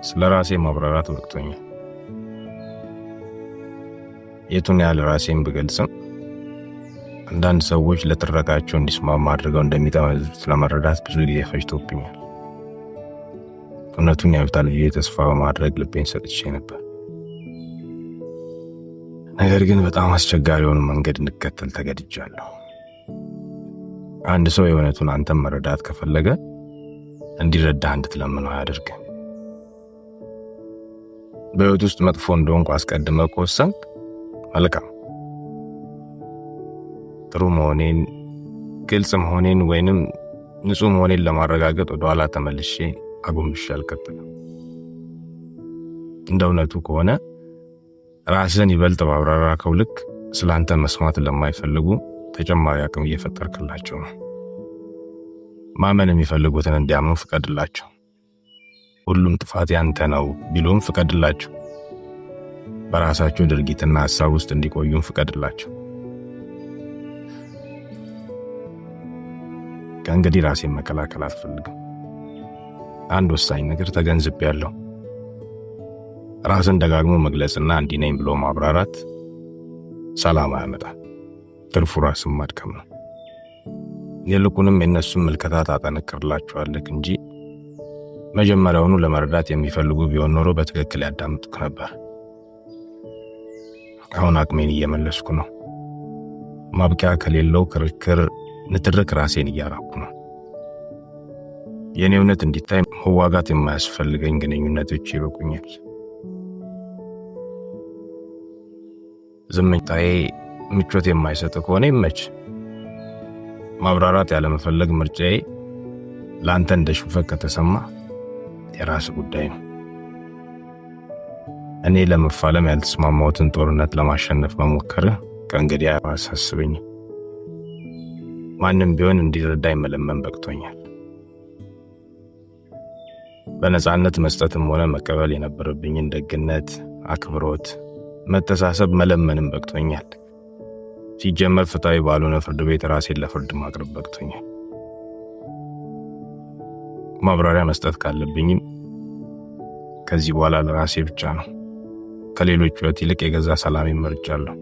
ስለራሴ ማብራራት ወቅቶኛል። የቱን ያህል ራሴን ብገልጽም አንዳንድ ሰዎች ለትረካቸው እንዲስማማ አድርገው እንደሚጠመዝዙት ለመረዳት ብዙ ጊዜ ፈጅቶብኛል። እውነቱን ያዩታል ብዬ ተስፋ በማድረግ ልቤን ሰጥቼ ነበር። ነገር ግን በጣም አስቸጋሪ የሆነ መንገድ እንድከተል ተገድጃለሁ። አንድ ሰው የእውነቱን አንተን መረዳት ከፈለገ እንዲረዳህ እንድትለምነው አያደርግም። በህይወት ውስጥ መጥፎ እንደሆንኩ አስቀድመህ ከወሰንክ መልካም። ጥሩ መሆኔን፣ ግልጽ መሆኔን ወይንም ንጹህ መሆኔን ለማረጋገጥ ወደ ኋላ ተመልሼ አጎንብሼ አልቀጥልም። እንደ እውነቱ ከሆነ ራስን ይበልጥ ባብራራከው ልክ ስላንተ መስማት ለማይፈልጉ ተጨማሪ አቅም እየፈጠርክላቸው ነው። ማመን የሚፈልጉትን እንዲያምኑ ፍቀድላቸው። ሁሉም ጥፋት ያንተ ነው ቢሉም ፍቀድላቸው። በራሳቸው ድርጊትና ሐሳብ ውስጥ እንዲቆዩም ፍቀድላቸው። ከእንግዲህ ራሴን መከላከል አልፈልግም። አንድ ወሳኝ ነገር ተገንዝቤያለሁ። ራስን ደጋግሞ መግለጽና እንዲህ ነኝ ብሎ ማብራራት ሰላም አያመጣም። ትርፉ ራስን ማድከም ነው። ይልቁንም የእነሱን ምልከታ ታጠነክርላቸዋለህ እንጂ መጀመሪያውኑ ለመረዳት የሚፈልጉ ቢሆን ኖሮ በትክክል ያዳምጡክ ነበር። አሁን አቅሜን እየመለስኩ ነው። ማብቂያ ከሌለው ክርክር፣ ንትርክ ራሴን እያራኩ ነው። የኔ እውነት እንዲታይ መዋጋት የማያስፈልገኝ ግንኙነቶች ይበቁኛል። ዝምታዬ ምቾት የማይሰጥ ከሆነ ይመች። ማብራራት ያለመፈለግ ምርጫዬ ለአንተ እንደ ሽንፈት ከተሰማ የራስ ጉዳይ ነው። እኔ ለመፋለም ያልተስማማሁትን ጦርነት ለማሸነፍ መሞከር ከእንግዲህ አያሳስበኝም። ማንም ቢሆን እንዲረዳኝ መለመን በቅቶኛል። በነፃነት መስጠትም ሆነ መቀበል የነበረብኝን ደግነት፣ አክብሮት፣ መተሳሰብ መለመንም በቅቶኛል። ሲጀመር ፍትሃዊ ባልሆነ ፍርድ ቤት ራሴን ለፍርድ ማቅረብ በቅቶኛል። ማብራሪያ መስጠት ካለብኝም ከዚህ በኋላ ለራሴ ብቻ ነው። ከሌሎች ሕይወት ይልቅ የገዛ ሰላሜን መርጫለሁ።